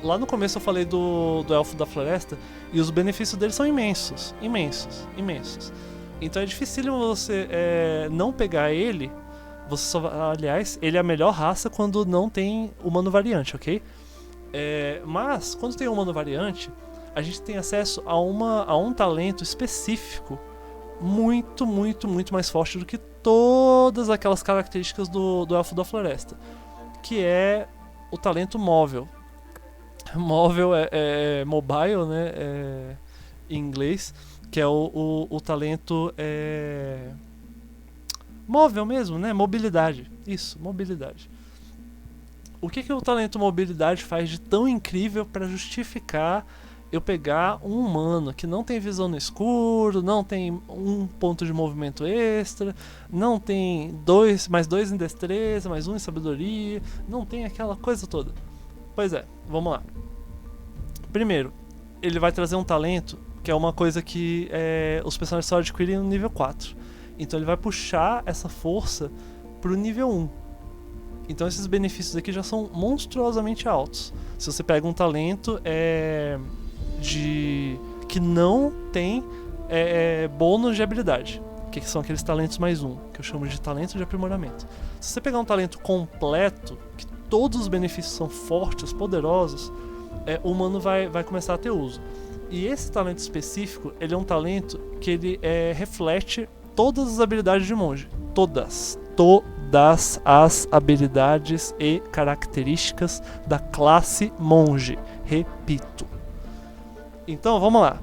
Lá no começo eu falei do Elfo da Floresta e os benefícios dele são imensos. Imensos, imensos. Então é dificílimo você não pegar ele. Aliás, ele é a melhor raça quando não tem humano variante, ok? Mas quando tem humano variante, a gente tem acesso a um talento específico muito, muito, muito mais forte do que todas aquelas características do Elfo da Floresta, que é o talento móvel. Móvel é mobile, né? Em inglês, que é o talento móvel mesmo, né? Mobilidade. Isso, mobilidade. O que o talento mobilidade faz de tão incrível para justificar eu pegar um humano que não tem visão no escuro, não tem um ponto de movimento extra, não tem mais 2 em destreza, mais 1 em sabedoria, não tem aquela coisa toda. Pois é, vamos lá. Primeiro, ele vai trazer um talento, que é uma coisa que os personagens só adquirem no nível 4. Então ele vai puxar essa força pro nível 1. Então esses benefícios aqui já são monstruosamente altos. Se você pega um talento que não tem bônus de habilidade, que são aqueles talentos mais 1, que eu chamo de talento de aprimoramento. Se você pegar um talento completo, que todos os benefícios são fortes, poderosos, o humano vai começar a ter uso. E esse talento específico, ele é um talento que ele reflete todas as habilidades de monge. Todas as habilidades e características da classe monge. Repito. Então, vamos lá.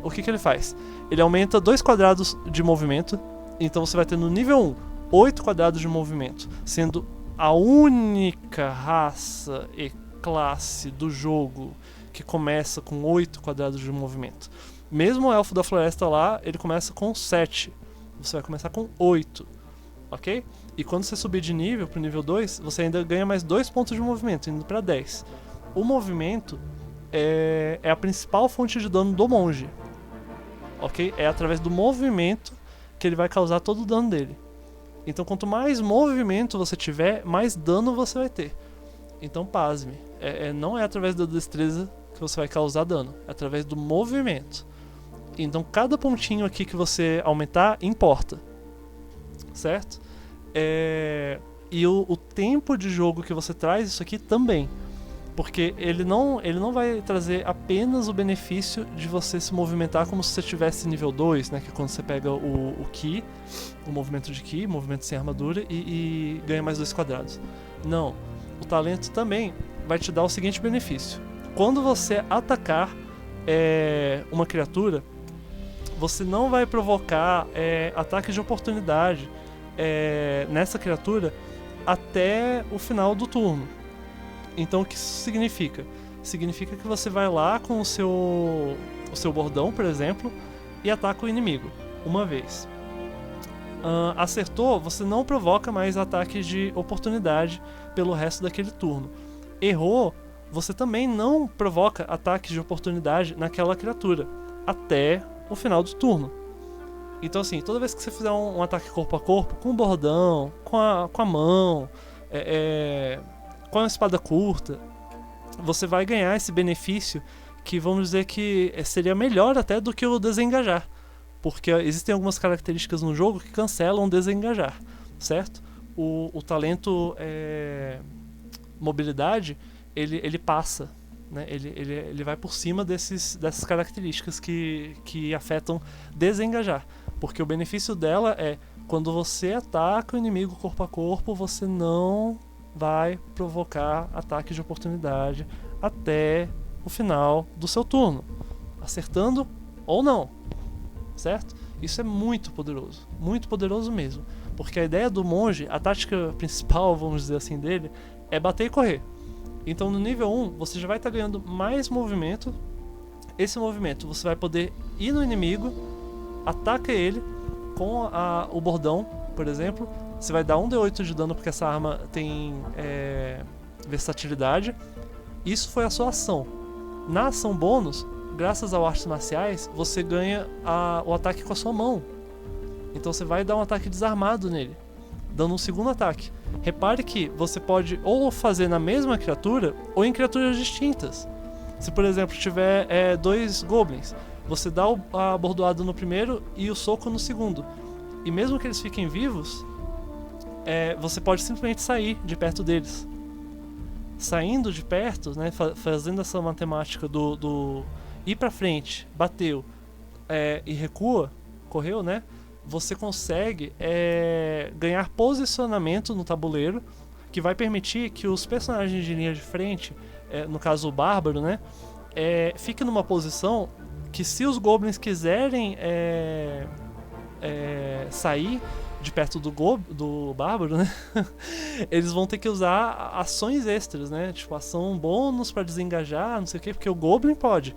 O que ele faz? Ele aumenta 2 quadrados de movimento. Então você vai ter no nível 1 8 quadrados de movimento, sendo a única raça e classe do jogo que começa com 8 quadrados de movimento. Mesmo o Elfo da Floresta lá, ele começa com 7. Você vai começar com 8. Ok? E quando você subir de nível pro nível 2, você ainda ganha mais 2 pontos de movimento, indo para 10. O movimento é a principal fonte de dano do monge. Ok? É através do movimento que ele vai causar todo o dano dele. Então quanto mais movimento você tiver, mais dano você vai ter. Então pasme, não é através da destreza que você vai causar dano, é através do movimento. Então cada pontinho aqui que você aumentar importa, certo? E o tempo de jogo que você traz isso aqui também, porque ele não vai trazer apenas o benefício de você se movimentar como se você tivesse nível 2, né? Que é quando você pega o Ki, o movimento de Ki, movimento sem armadura, e ganha mais 2 quadrados. Não, o talento também vai te dar o seguinte benefício: quando você atacar uma criatura, você não vai provocar ataque de oportunidade nessa criatura até o final do turno. Então o que isso significa? Significa que você vai lá com o seu bordão, por exemplo, e ataca o inimigo uma vez. Acertou, você não provoca mais ataques de oportunidade pelo resto daquele turno. Errou, você também não provoca ataques de oportunidade naquela criatura até o final do turno. Então assim, toda vez que você fizer um ataque corpo a corpo, com o bordão, com a mão, com a espada curta, você vai ganhar esse benefício que vamos dizer que seria melhor até do que o desengajar, porque existem algumas características no jogo que cancelam o desengajar, certo? O talento mobilidade, ele passa, né? Ele vai por cima dessas características que afetam desengajar, porque o benefício dela é quando você ataca o inimigo corpo a corpo, você não vai provocar ataque de oportunidade até o final do seu turno, acertando ou não, certo? Isso é muito poderoso mesmo, porque a ideia do monge, a tática principal, vamos dizer assim, dele, é bater e correr. Então no nível 1 você já vai estar ganhando mais movimento. Esse movimento você vai poder ir no inimigo, ataca ele com o bordão, por exemplo. Você vai dar 1d8 de dano porque essa arma tem versatilidade. Isso foi a sua ação. Na ação bônus, graças ao artes marciais, você ganha o ataque com a sua mão. Então você vai dar um ataque desarmado nele, dando um segundo ataque. Repare que você pode ou fazer na mesma criatura ou em criaturas distintas. Se por exemplo tiver 2 goblins, você dá a bordoada no primeiro e o soco no segundo. E mesmo que eles fiquem vivos, você pode simplesmente sair de perto deles. Saindo de perto, né, fazendo essa matemática do ir pra frente, bateu e recua, correu, né? Você consegue ganhar posicionamento no tabuleiro, que vai permitir que os personagens de linha de frente, no caso o bárbaro, né, fique numa posição que, se os goblins quiserem sair, de perto do bárbaro, né? Eles vão ter que usar ações extras, né? Tipo, ação bônus pra desengajar, não sei o quê, porque o Goblin pode.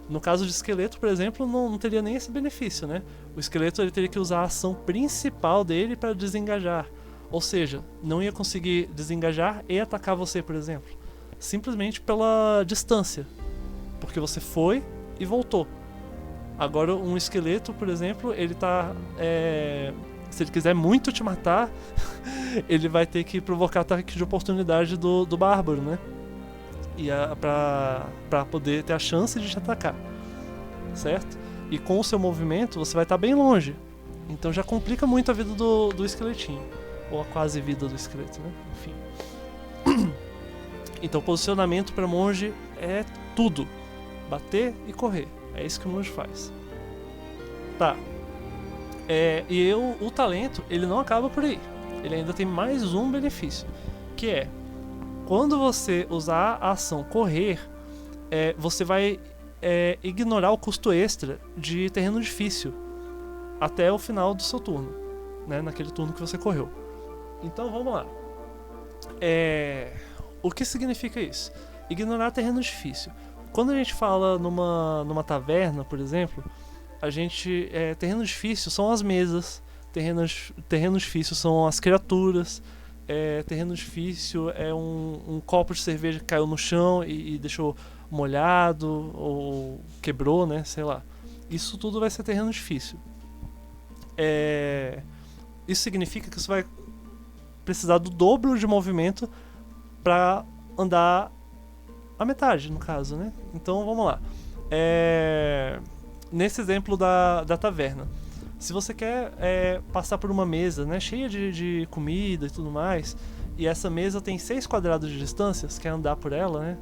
No caso de esqueleto, por exemplo, não teria nem esse benefício, né? O esqueleto ele teria que usar a ação principal dele para desengajar. Ou seja, não ia conseguir desengajar e atacar você, por exemplo. Simplesmente pela distância. Porque você foi e voltou. Agora, um esqueleto, por exemplo, ele tá... se ele quiser muito te matar, ele vai ter que provocar ataque de oportunidade do bárbaro, né? Pra poder ter a chance de te atacar, certo? E com o seu movimento você vai estar bem longe, então já complica muito a vida do esqueletinho, ou a quase vida do esqueleto, né? Enfim. Então posicionamento para monge é tudo, bater e correr, é isso que o monge faz. Tá. O talento ele não acaba por aí, ele ainda tem mais um benefício, que é quando você usar a ação correr, você vai ignorar o custo extra de terreno difícil até o final do seu turno, né? Naquele turno que você correu. Então vamos lá. O que significa isso? Ignorar terreno difícil. Quando a gente fala numa taverna, por exemplo, terreno difícil são as mesas, terreno difícil são as criaturas. Terreno difícil é um copo de cerveja que caiu no chão e deixou molhado ou quebrou, né? Sei lá. Isso tudo vai ser terreno difícil. Isso significa que você vai precisar do dobro de movimento para andar a metade, no caso, né? Então vamos lá. Nesse exemplo da taverna. Se você quer passar por uma mesa, né, cheia de comida e tudo mais, e essa mesa tem 6 quadrados de distância, você quer andar por ela, né,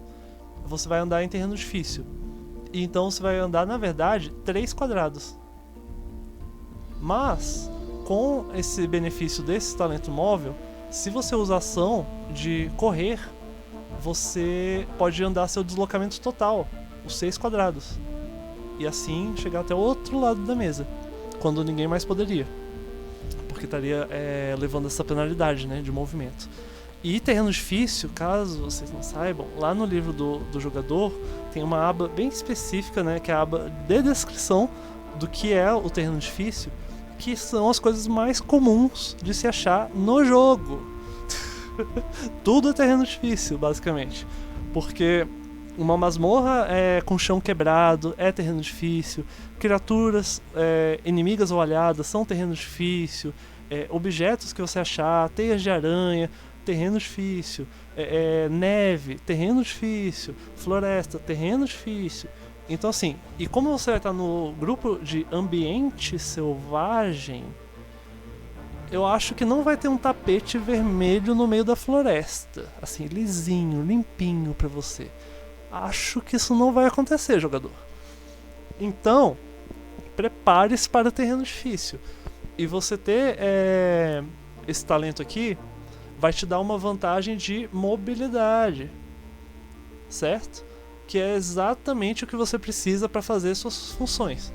você vai andar em terreno difícil. E então você vai andar, na verdade, 3 quadrados. Mas, com esse benefício desse talento móvel, se você usa a ação de correr, você pode andar seu deslocamento total, os 6 quadrados. E assim chegar até o outro lado da mesa, quando ninguém mais poderia, porque estaria levando essa penalidade, né, de movimento. E terreno difícil, caso vocês não saibam, lá no livro do jogador tem uma aba bem específica, né, que é a aba de descrição do que é o terreno difícil, que são as coisas mais comuns de se achar no jogo. Tudo é terreno difícil, basicamente, porque uma masmorra com chão quebrado é terreno difícil, criaturas inimigas ou aliadas são terreno difícil, objetos que você achar, teias de aranha, terreno difícil, neve, terreno difícil, floresta, terreno difícil. Então assim, e como você vai estar no grupo de ambiente selvagem, eu acho que não vai ter um tapete vermelho no meio da floresta, assim, lisinho, limpinho pra você. Acho que isso não vai acontecer, jogador. Então, prepare-se para o terreno difícil. E você ter esse talento aqui vai te dar uma vantagem de mobilidade, certo? Que é exatamente o que você precisa para fazer suas funções.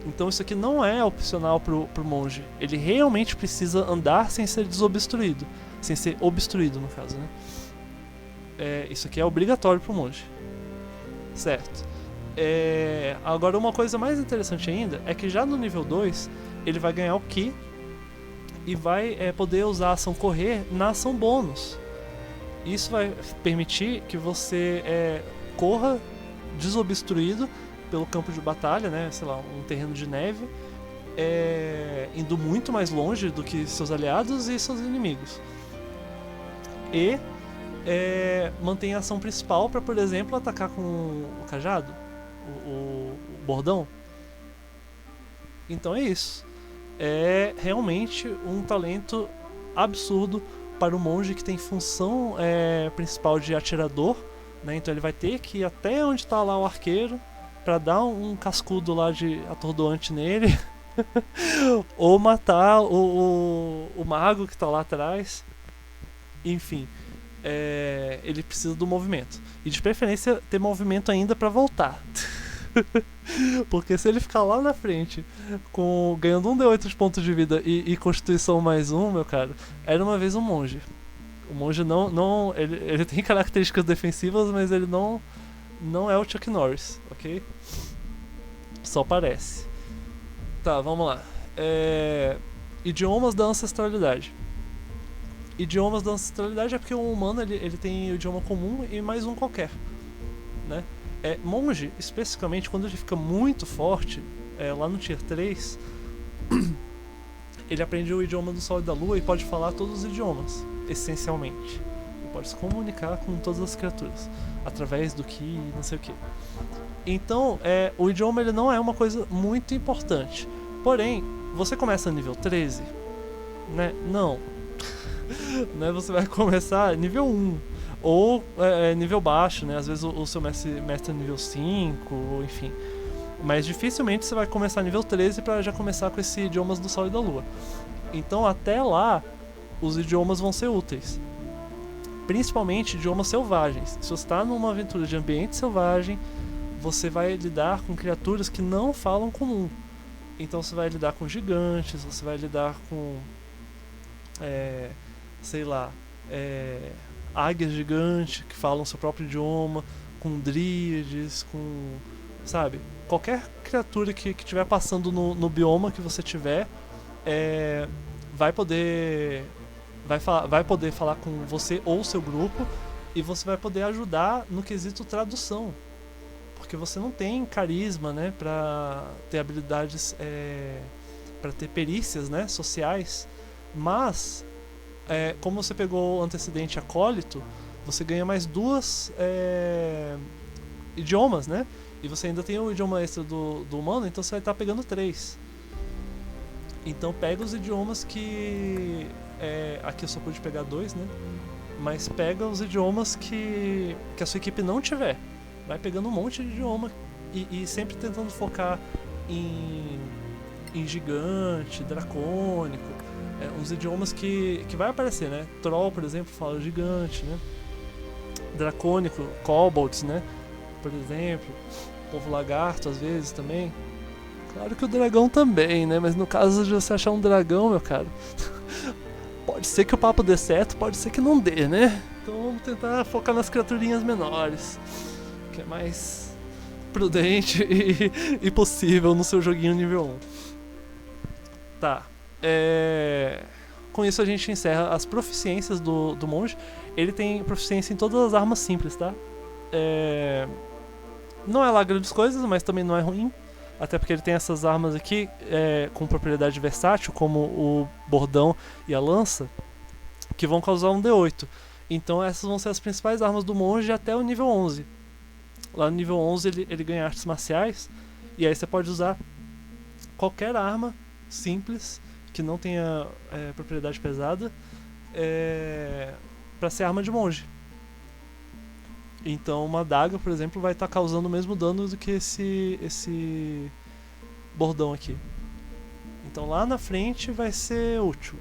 Então isso aqui não é opcional pro monge. Ele realmente precisa andar sem ser desobstruído. Sem ser obstruído, no caso, né? Isso aqui é obrigatório pro monge. Certo. Agora uma coisa mais interessante ainda é que já no nível 2 ele vai ganhar o Ki e vai poder usar a ação correr na ação bônus. Isso vai permitir que você corra desobstruído pelo campo de batalha, né? Sei lá, um terreno de neve, indo muito mais longe do que seus aliados e seus inimigos. E mantém a ação principal para, por exemplo, atacar com o cajado, o bordão. Então é isso. É realmente um talento absurdo para o monge que tem função principal de atirador, né? Então ele vai ter que ir até onde está lá o arqueiro para dar um cascudo lá de atordoante nele ou matar o mago que está lá atrás. Enfim, ele precisa do movimento e de preferência ter movimento ainda para voltar. Porque se ele ficar lá na frente, ganhando um D8 de pontos de vida e Constituição mais um, meu cara, era uma vez um monge. O monge ele tem características defensivas, mas ele não é o Chuck Norris, ok? Só parece. Tá, vamos lá. Idiomas da ancestralidade. Idiomas da ancestralidade é porque o humano ele tem o idioma comum e mais um qualquer, né? Monge, especificamente, quando ele fica muito forte, lá no Tier 3, ele aprende o idioma do Sol e da Lua e pode falar todos os idiomas, essencialmente. Ele pode se comunicar com todas as criaturas, através do Ki e não sei o que. Então, o idioma ele não é uma coisa muito importante. Porém, você começa no nível 13, né? Não. Né? Você vai começar nível 1. Ou nível baixo, né? Às vezes o seu mestre é nível 5, enfim. Mas dificilmente você vai começar nível 13 para já começar com esses idiomas do Sol e da Lua. Então até lá, os idiomas vão ser úteis. Principalmente idiomas selvagens. Se você está numa aventura de ambiente selvagem, você vai lidar com criaturas que não falam comum. Então você vai lidar com gigantes, você vai lidar com... sei lá... águias gigantes que falam seu próprio idioma, com dríades, com... sabe? Qualquer criatura que estiver passando no bioma que você tiver vai poder falar com você ou seu grupo, e você vai poder ajudar no quesito tradução, porque você não tem carisma, né, pra ter habilidades, pra ter perícias, né, sociais, mas como você pegou o antecedente acólito, você ganha mais 2 idiomas, né? E você ainda tem o idioma extra do humano, então você vai estar pegando 3. Então pega os idiomas que... aqui eu só pude pegar 2, né? Mas pega os idiomas que a sua equipe não tiver. Vai pegando um monte de idioma e sempre tentando focar em gigante, dracônico. Uns idiomas que vai aparecer, né? Troll, por exemplo, fala gigante, né? Dracônico, kobolds, né? Por exemplo, povo lagarto às vezes também. Claro que o dragão também, né? Mas no caso de você achar um dragão, meu cara, pode ser que o papo dê certo, pode ser que não dê, né? Então vamos tentar focar nas criaturinhas menores, que é mais prudente e possível no seu joguinho nível 1. Tá. Com isso a gente encerra as proficiências do monge. Ele tem proficiência em todas as armas simples, tá? Não é lá grandes coisas, mas também não é ruim. Até porque ele tem essas armas aqui com propriedade versátil, como o bordão e a lança, que vão causar um D8. Então essas vão ser as principais armas do monge até o nível 11. Lá no nível 11 ele ganha artes marciais, e aí você pode usar qualquer arma simples que não tenha propriedade pesada para ser arma de monge. Então uma adaga, por exemplo, vai estar causando o mesmo dano do que esse bordão aqui. Então lá na frente vai ser útil,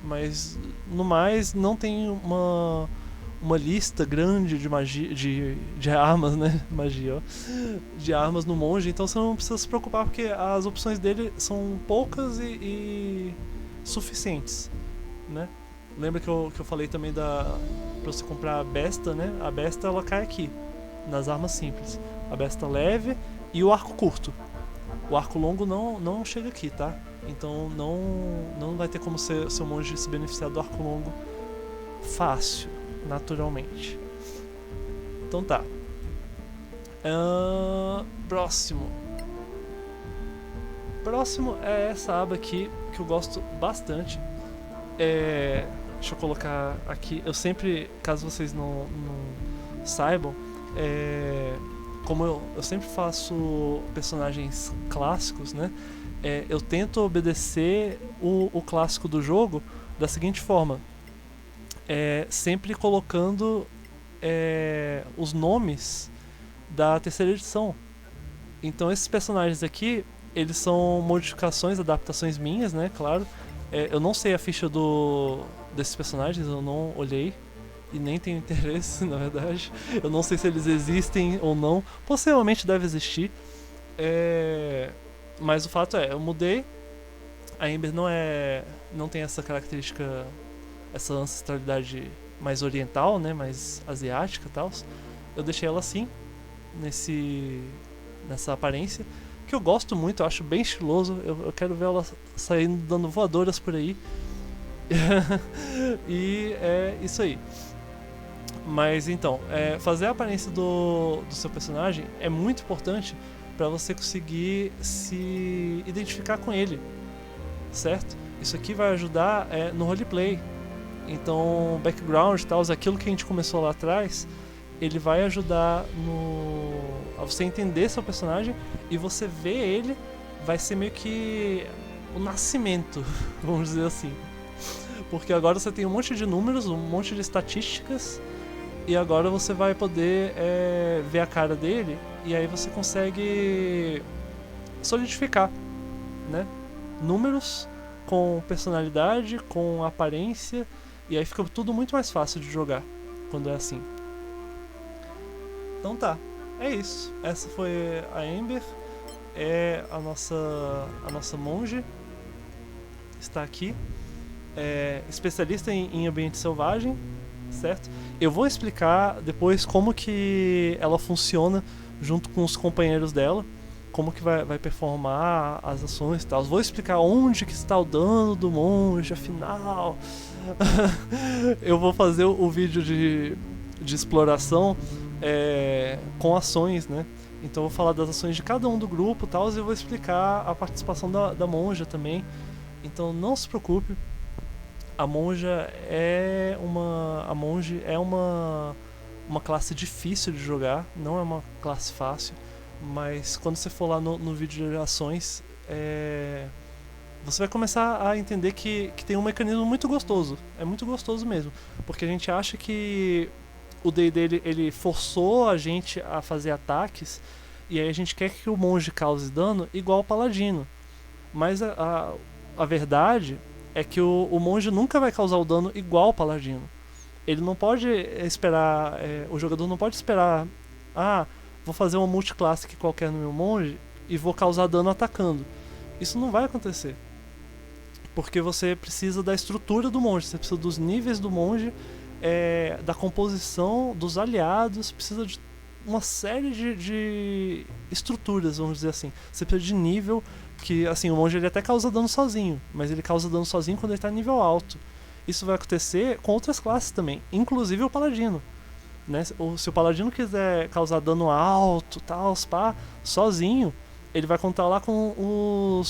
mas no mais não tem uma lista grande de magia, de armas, né? Magia, ó. De armas no monge, então você não precisa se preocupar, porque as opções dele são poucas e suficientes, né? Lembra que eu falei também pra você comprar a besta, né? A besta ela cai aqui, nas armas simples. A besta leve e o arco curto. O arco longo não chega aqui, tá? Então não vai ter como seu monge se beneficiar do arco longo fácil, naturalmente. Então tá. Próximo é essa aba aqui que eu gosto bastante. Deixa eu colocar aqui. Eu sempre, caso vocês não saibam, como eu sempre faço personagens clássicos, né? Eu tento obedecer o clássico do jogo da seguinte forma: sempre colocando os nomes da terceira edição. Então esses personagens aqui, eles são modificações, adaptações minhas, né? Claro. Eu não sei a ficha desses personagens, eu não olhei e nem tenho interesse, na verdade. Eu não sei se eles existem ou não. Possivelmente deve existir, Mas o fato é, eu mudei. A Ember não tem essa característica, essa ancestralidade mais oriental, né, mais asiática e tal. Eu deixei ela assim, nessa aparência, que eu gosto muito, eu acho bem estiloso. Eu quero ver ela saindo dando voadoras por aí. E é isso aí. Mas então, fazer a aparência do seu personagem é muito importante para você conseguir se identificar com ele, certo? Isso aqui vai ajudar no roleplay. Então, background e tal, aquilo que a gente começou lá atrás, ele vai ajudar a você entender seu personagem, e você ver ele vai ser meio que o nascimento, vamos dizer assim. Porque agora você tem um monte de números, um monte de estatísticas, e agora você vai poder ver a cara dele, e aí você consegue solidificar, né? Números com personalidade, com aparência, e aí fica tudo muito mais fácil de jogar quando é assim. Então tá, é isso. Essa foi a Ember, a nossa monge. Está aqui, especialista em ambiente selvagem, certo? Eu vou explicar depois como que ela funciona junto com os companheiros dela, como que vai performar as ações e tal. Vou explicar onde que está o dano do monge, afinal. Eu vou fazer o vídeo de exploração com ações, né? Então eu vou falar das ações de cada um do grupo e tal, e eu vou explicar a participação da monja também. Então não se preocupe. A monge é uma classe difícil de jogar, não é uma classe fácil, mas quando você for lá no vídeo de ações, você vai começar a entender que tem um mecanismo muito gostoso. É muito gostoso mesmo, porque a gente acha que o D&D ele forçou a gente a fazer ataques, e aí a gente quer que o monge cause dano igual o paladino, mas a verdade é que o monge nunca vai causar o dano igual o paladino. Ele não pode esperar, o jogador não pode esperar, vou fazer uma multiclasse qualquer no meu monge e vou causar dano atacando. Isso não vai acontecer, porque você precisa da estrutura do monge, você precisa dos níveis do monge, da composição dos aliados, precisa de uma série de estruturas, vamos dizer assim. Você precisa de nível, que assim, o monge ele até causa dano sozinho, mas ele causa dano sozinho quando ele está em nível alto. Isso vai acontecer com outras classes também, inclusive o paladino, né? Se o paladino quiser causar dano alto, tal, sozinho, ele vai contar lá com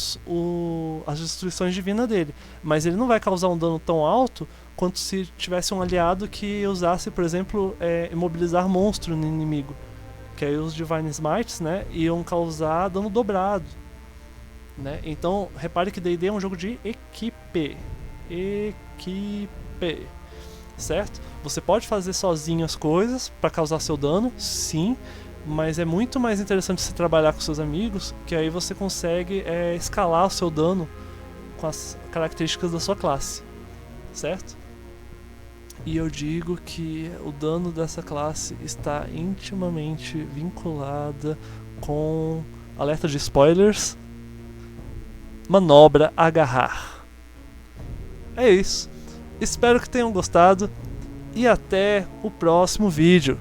as destruições divinas dele, mas ele não vai causar um dano tão alto quanto se tivesse um aliado que usasse, por exemplo, imobilizar monstro no inimigo, que aí os Divine Smites, né, iam causar dano dobrado, né? Então repare que D&D é um jogo de equipe, certo? Você pode fazer sozinho as coisas para causar seu dano, sim, mas é muito mais interessante você trabalhar com seus amigos, que aí você consegue escalar o seu dano com as características da sua classe, certo? E eu digo que o dano dessa classe está intimamente vinculada com, alerta de spoilers, manobra agarrar. É isso. Espero que tenham gostado e até o próximo vídeo.